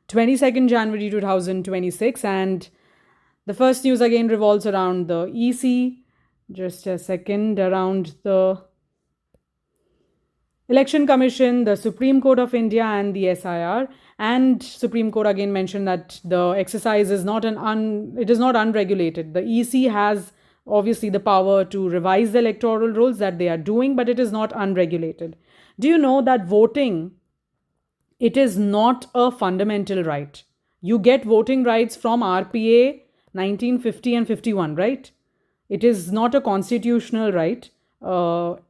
22nd January 2026. And the first news again revolves around the EC. Just a second, around the Election Commission, the Supreme Court of India, and the SIR. And Supreme Court again mentioned that the exercise is not it is not unregulated. The EC has obviously the power to revise the electoral rules that they are doing, but it is not unregulated. Do you know that voting, it is not a fundamental right? You get voting rights from RPA 1950 and 51, right? It is not a constitutional right. But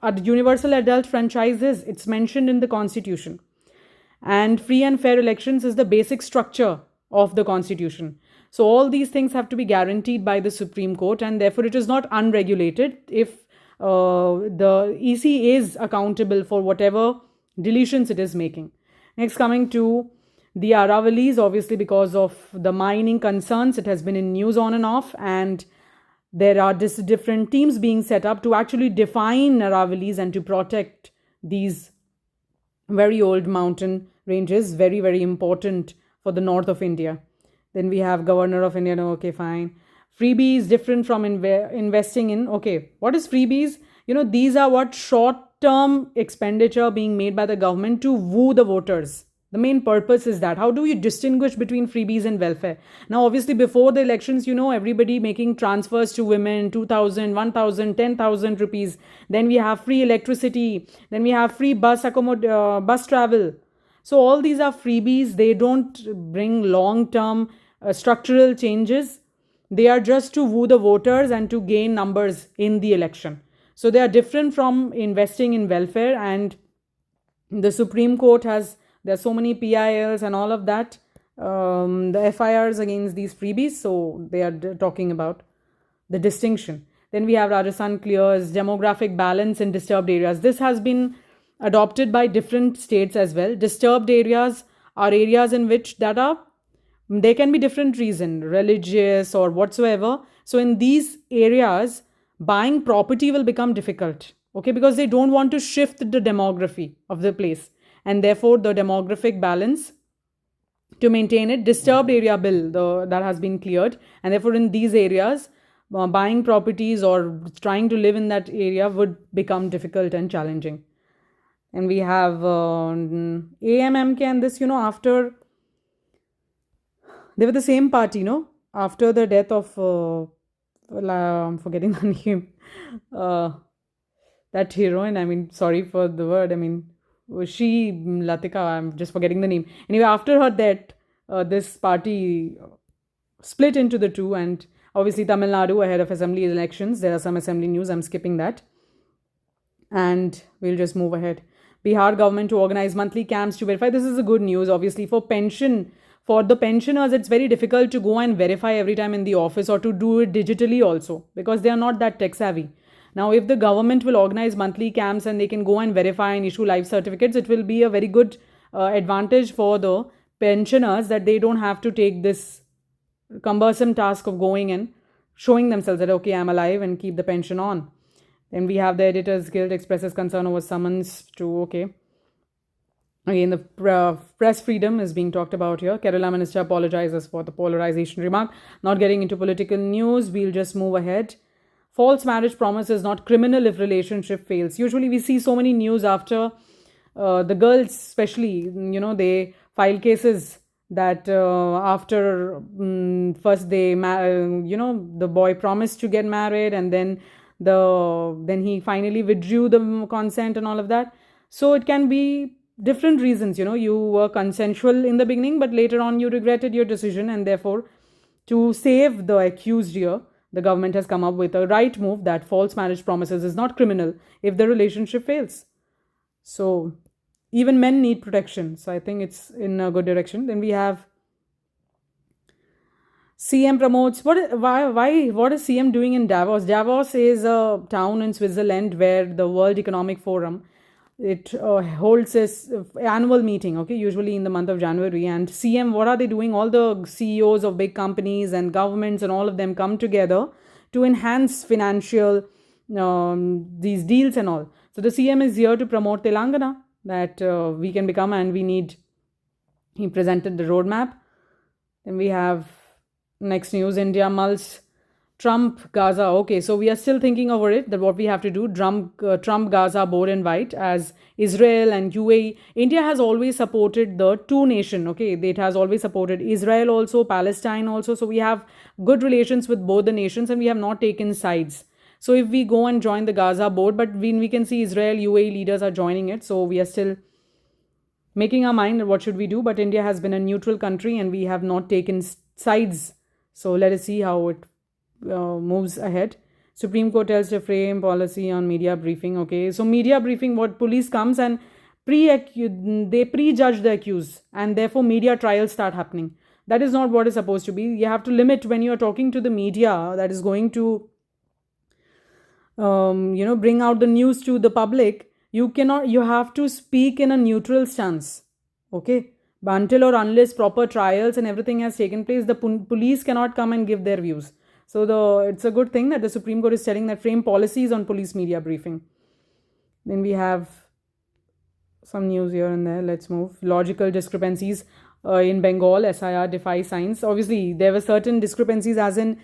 a universal adult franchise is, it's mentioned in the constitution. And free and fair elections is the basic structure of the constitution. So all these things have to be guaranteed by the Supreme Court, and therefore it is not unregulated if the EC is accountable for whatever deletions it is making. Next, coming to the Aravalis, obviously because of the mining concerns, it has been in news on and off, and there are different teams being set up to actually define Aravalis and to protect these very old mountain ranges, very, very important for the north of India. Then we have Governor of India. No, okay, fine. Freebies different from investing in. Okay, what is freebies? These are what short-term expenditure being made by the government to woo the voters. The main purpose is that. How do you distinguish between freebies and welfare? Now, obviously, before the elections, everybody making transfers to women, 2,000, 1,000, 10,000 rupees. Then we have free electricity. Then we have free bus travel. So all these are freebies. They don't bring long-term structural changes. They are just to woo the voters and to gain numbers in the election. So they are different from investing in welfare. And the Supreme Court there are so many PILs and all of that, the FIRs against these freebies. So they are talking about the distinction. Then we have Rajasthan clears demographic balance in disturbed areas. This has been adopted by different states as well. Disturbed areas are areas in which there can be different reason, religious or whatsoever. So in these areas, buying property will become difficult, okay, because they don't want to shift the demography of the place. And therefore, the demographic balance, to maintain it, disturbed area bill that has been cleared. And therefore, in these areas, buying properties or trying to live in that area would become difficult and challenging. And we have AMMK and this, after they were the same party, after the death of, I'm forgetting the name, that heroine, I mean, sorry for the word, I mean, was she Latika? I'm just forgetting the name. Anyway, after her death, this party split into the two, and obviously Tamil Nadu ahead of assembly elections. There are some assembly news. I'm skipping that. And we'll just move ahead. Bihar government to organize monthly camps to verify. This is a good news. Obviously, for the pensioners, it's very difficult to go and verify every time in the office or to do it digitally also, because they are not that tech savvy. Now, if the government will organize monthly camps and they can go and verify and issue life certificates, it will be a very good advantage for the pensioners, that they don't have to take this cumbersome task of going and showing themselves that, okay, I'm alive, and keep the pension on. Then we have the Editors Guild expresses concern over summons to, okay. Again, the press freedom is being talked about here. Kerala Minister apologizes for the polarization remark. Not getting into political news, we'll just move ahead. False marriage promise is not criminal if relationship fails. Usually we see so many news after the girls especially, they file cases that after first they, the boy promised to get married, and then he finally withdrew the consent and all of that. So it can be different reasons, you were consensual in the beginning, but later on you regretted your decision, and therefore to save the accused here, the government has come up with a right move that false marriage promises is not criminal if the relationship fails. So even men need protection. So I think it's in a good direction. Then we have CM promotes, what is CM doing in Davos? Davos is a town in Switzerland where the World Economic Forum, it holds its annual meeting, okay, usually in the month of January. And CM, what are they doing? All the CEOs of big companies and governments and all of them come together to enhance financial these deals and all. So the CM is here to promote Telangana, that we can become, and we need He presented the roadmap. Then we have next news: India mulls Trump Gaza. Okay, so we are still thinking over it that what we have to do. Trump Gaza board invite as Israel and UAE. India has always supported the two nation. Okay, it has always supported Israel also, Palestine also. So we have good relations with both the nations, and we have not taken sides. So if we go and join the Gaza board, but we can see Israel, UAE leaders are joining it. So we are still making our mind what should we do. But India has been a neutral country, and we have not taken sides. So let us see how it moves ahead. Supreme Court tells to frame policy on media briefing. Okay, so media briefing, what police comes and they prejudge the accused, and therefore media trials start happening. That is not what is supposed to be. You have to limit when you are talking to the media that is going to bring out the news to the public. You have to speak in a neutral stance. Okay, but until or unless proper trials and everything has taken place, the police cannot come and give their views. So it's a good thing that the Supreme Court is telling that frame policies on police media briefing. Then we have some news here and there. Let's move. Logical discrepancies in Bengal. SIR defies science. Obviously, there were certain discrepancies, as in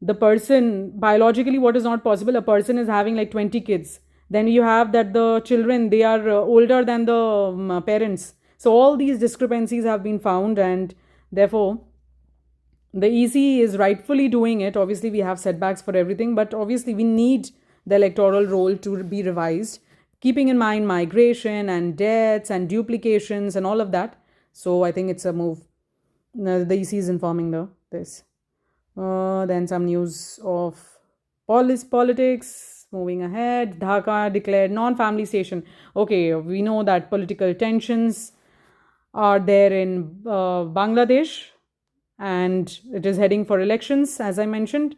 the person biologically, what is not possible. A person is having like 20 kids. Then you have that the children, they are older than the parents. So all these discrepancies have been found, and therefore the EC is rightfully doing it. Obviously, we have setbacks for everything, but obviously we need the electoral roll to be revised, keeping in mind migration and deaths and duplications and all of that. So I think it's a move. The EC is informing this. Then some news of politics. Moving ahead, Dhaka declared non-family station. Okay, we know that political tensions are there in Bangladesh, and it is heading for elections, as I mentioned.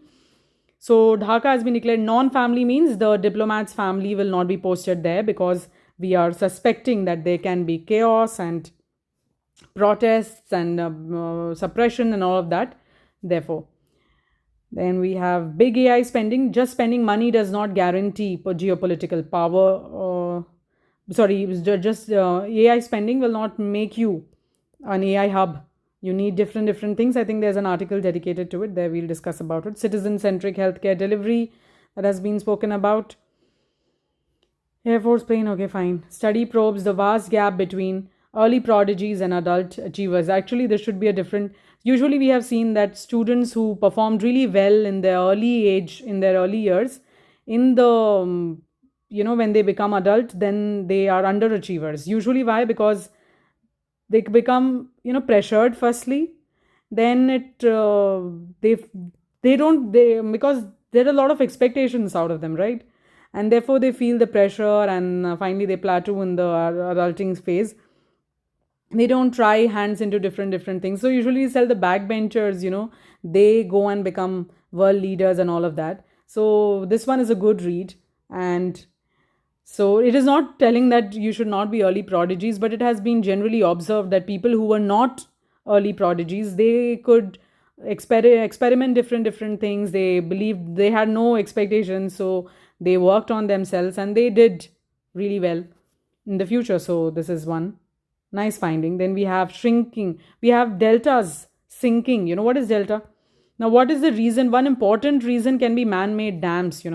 So Dhaka has been declared non-family, means the diplomat's family will not be posted there, because we are suspecting that there can be chaos and protests and suppression and all of that. Therefore, then we have big AI spending. Just spending money does not guarantee geopolitical power. AI spending will not make you an AI hub. You need different things. I think there's an article dedicated to it. There we'll discuss about it. Citizen-centric healthcare delivery, that has been spoken about. Air Force plane, okay, fine. Study probes the vast gap between early prodigies and adult achievers. Actually, there should be a different. Usually, we have seen that students who performed really well in their early years, in the when they become adult, then they are underachievers. Usually, why? Because they become pressured firstly, then because there are a lot of expectations out of them, right? And therefore they feel the pressure, and finally they plateau in the adulting phase. They don't try hands into different things. So usually you sell the backbenchers, they go and become world leaders and all of that. So this one is a good read, and so it is not telling that you should not be early prodigies, but it has been generally observed that people who were not early prodigies, they could experiment different things. They believed, they had no expectations, so they worked on themselves and they did really well in the future. So this is one nice finding. Then we have shrinking. We have deltas sinking. What is delta? Now, what is the reason? One important reason can be man-made dams.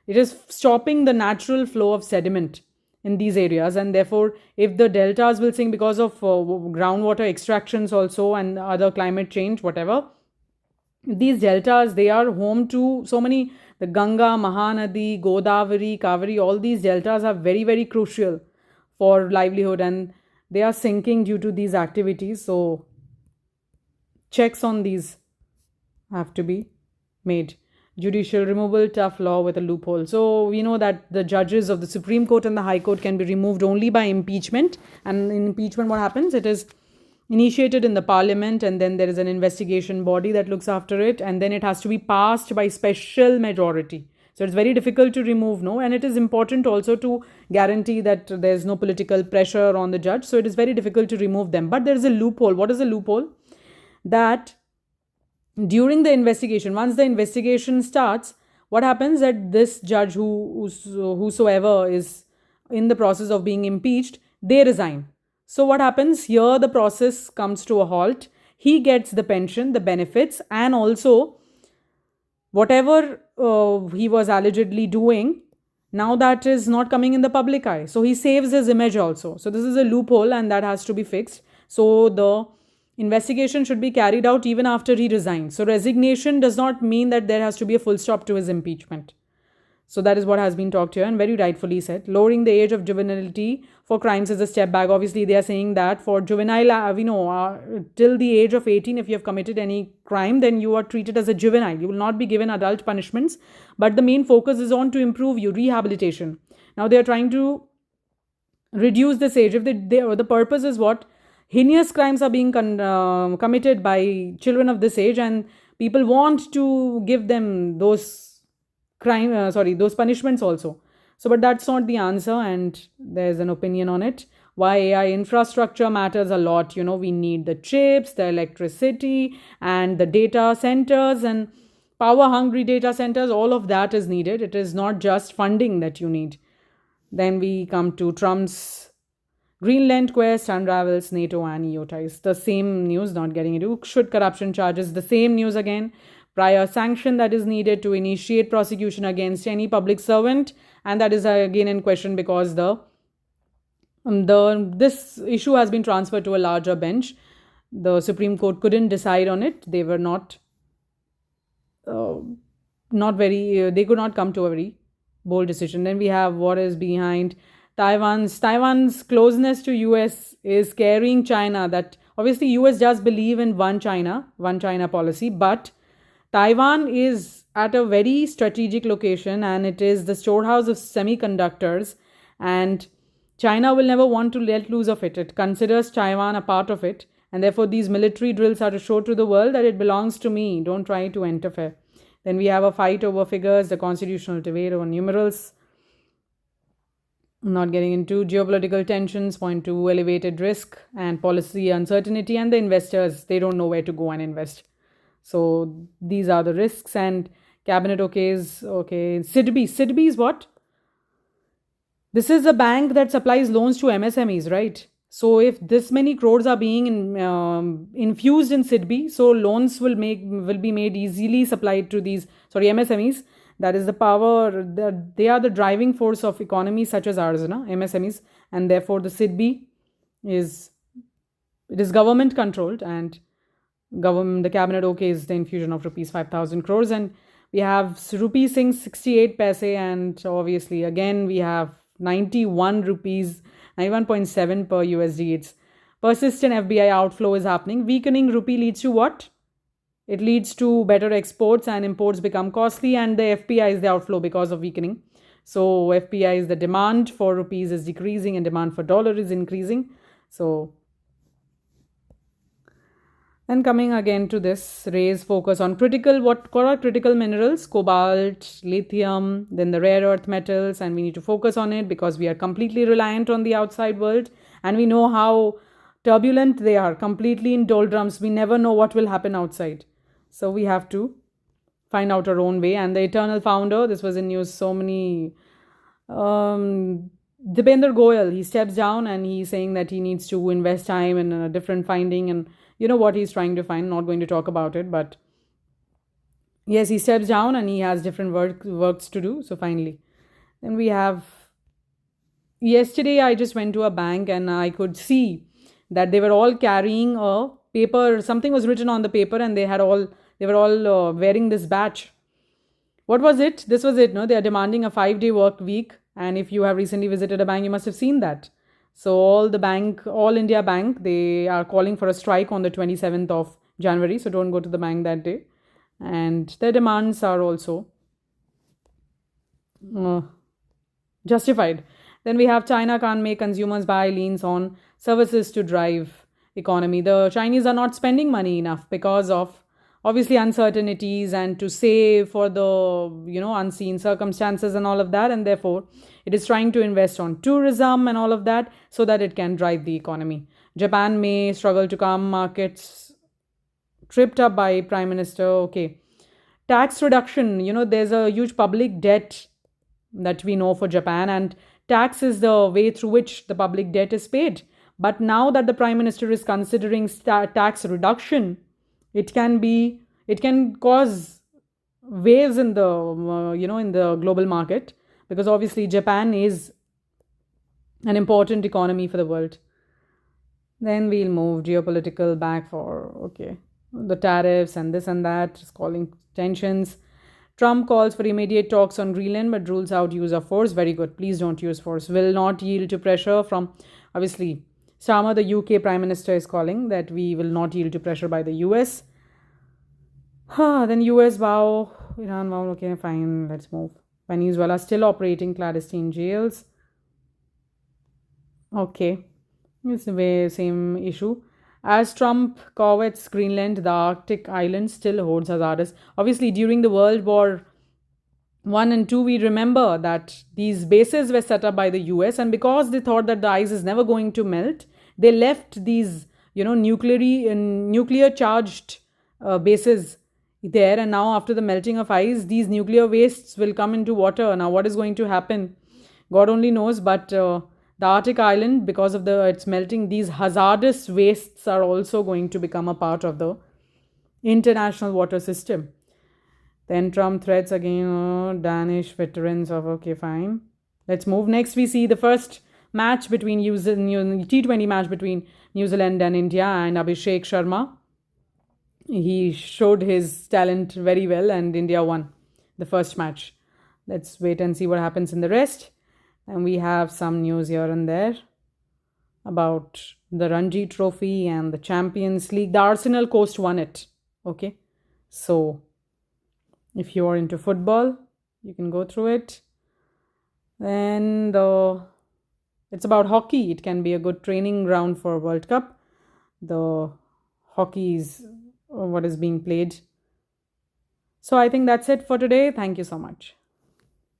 It is stopping the natural flow of sediment in these areas, and therefore if the deltas will sink because of groundwater extractions also and other climate change, whatever, these deltas, they are home to so many, the Ganga, Mahanadi, Godavari, Kaveri, all these deltas are very crucial for livelihood, and they are sinking due to these activities. So checks on these have to be made. Judicial removal, tough law with a loophole. So we know that the judges of the Supreme Court and the High Court can be removed only by impeachment. And in impeachment, what happens? It is initiated in the parliament, and then there is an investigation body that looks after it, and then it has to be passed by special majority. So it's very difficult to remove, and it is important also to guarantee that there's no political pressure on the judge. So it is very difficult to remove them. But there is a loophole. What is a loophole? That during the investigation, once the investigation starts, what happens that this judge whosoever is in the process of being impeached, they resign. So what happens here? The process comes to a halt. He gets the pension, the benefits, and also whatever he was allegedly doing, now that is not coming in the public eye. So he saves his image also. So this is a loophole and that has to be fixed. So the investigation should be carried out even after he resigns. So resignation does not mean that there has to be a full stop to his impeachment. So that is what has been talked here and very rightfully said. Lowering the age of juvenility for crimes is a step back. Obviously, they are saying that for juvenile, we know till the age of 18, if you have committed any crime, then you are treated as a juvenile. You will not be given adult punishments. But the main focus is on to improve you, rehabilitation. Now they are trying to reduce this age. If the purpose is what? Heinous crimes are being committed by children of this age, and people want to give them those those punishments also. So but that's not the answer, and there's an opinion on it why AI infrastructure matters a lot. We need the chips, the electricity, and the data centers, and power hungry data centers. All of that is needed. It is not just funding that you need. Then we come to Trump's Greenland quest unravels NATO and EU ties. The same news, not getting into. Should corruption charges? The same news again. Prior sanction that is needed to initiate prosecution against any public servant, and that is again in question because this issue has been transferred to a larger bench. The Supreme Court couldn't decide on it. They were not very. They could not come to a very bold decision. Then we have what is behind Taiwan's closeness to US is carrying China. That obviously US does believe in one China policy, but Taiwan is at a very strategic location and it is the storehouse of semiconductors, and China will never want to let loose of it. It considers Taiwan a part of it, and therefore these military drills are to show to the world that it belongs to me. Don't try to interfere. Then we have a fight over figures, the constitutional debate over numerals. Not getting into geopolitical tensions, point to elevated risk and policy uncertainty, and the investors, they don't know where to go and invest. So these are the risks. And cabinet okays. Okay, SIDBI is what? This is a bank that supplies loans to MSMEs, right? So if this many crores are being infused in SIDBI, so loans will be made easily supplied to these MSMEs. That is the power. They are the driving force of economies such as ours, MSMEs, and therefore the SIDBI is government controlled, and the cabinet okays the infusion of rupees 5,000 crores, and we have rupee Singh 68 paise, and obviously again we have 91 rupees 91.7 per USD. It's persistent FBI outflow is happening. Weakening rupee leads to what? It leads to better exports and imports become costly, and the FPI is the outflow because of weakening. So FPI is the demand for rupees is decreasing and demand for dollar is increasing. So and coming again to this, raise focus on what are critical minerals? Cobalt, lithium, then the rare earth metals, and we need to focus on it because we are completely reliant on the outside world, and we know how turbulent they are, completely in doldrums. We never know what will happen outside. So we have to find out our own way. And the eternal founder, this was in news so many, Dipender Goyal, he steps down and he's saying that he needs to invest time in a different finding, and you know what he's trying to find. Not going to talk about it, but yes, he steps down and he has different works to do. So finally, then we have, yesterday I just went to a bank and I could see that they were all carrying a paper. Something was written on the paper, and they were all wearing this badge. What was it? This was it. No, they are demanding a 5-day work week, and if you have recently visited a bank, you must have seen that. So all India Bank, they are calling for a strike on the 27th of January. So don't go to the bank that day. And their demands are also justified. Then we have China can't make consumers buy, leans on services to drive economy. The Chinese are not spending money enough because of obviously uncertainties and to save for the unseen circumstances and all of that, and therefore it is trying to invest on tourism and all of that so that it can drive the economy. Japan may struggle to calm markets, tripped up by Prime Minister. Okay, tax reduction, there's a huge public debt that we know for Japan, and tax is the way through which the public debt is paid. But now that the Prime Minister is considering tax reduction, it can cause waves in the in the global market, because obviously Japan is an important economy for the world. Then we'll move geopolitical back for, okay, the tariffs and this and that is causing tensions. Trump calls for immediate talks on Greenland but rules out use of force. Very good. Please don't use force. Will not yield to pressure from, obviously, Starmer, the UK Prime Minister, is calling that we will not yield to pressure by the US. Then US vow, Iran vow, okay, fine, let's move. Venezuela still operating clandestine jails. Okay, it's the way same issue. As Trump covets Greenland, the Arctic island still holds hazardous. Obviously, during the World War One and Two, we remember that these bases were set up by the US, and because they thought that the ice is never going to melt, they left these, nuclear charged bases there. And now, after the melting of ice, these nuclear wastes will come into water. Now, what is going to happen? God only knows, but the Arctic island, because of its melting, these hazardous wastes are also going to become a part of the international water system. Then Trump threats again, Danish veterans of, okay, fine. Let's move. Next, we see the first match between T20 match between New Zealand and India, and Abhishek Sharma. He showed his talent very well, and India won the first match. Let's wait and see what happens in the rest. And we have some news here and there about the Ranji Trophy and the Champions League. The Arsenal coach won it. Okay. So if you are into football, you can go through it. Then it's about hockey. It can be a good training ground for World Cup. The hockey is what is being played. So I think that's it for today. Thank you so much.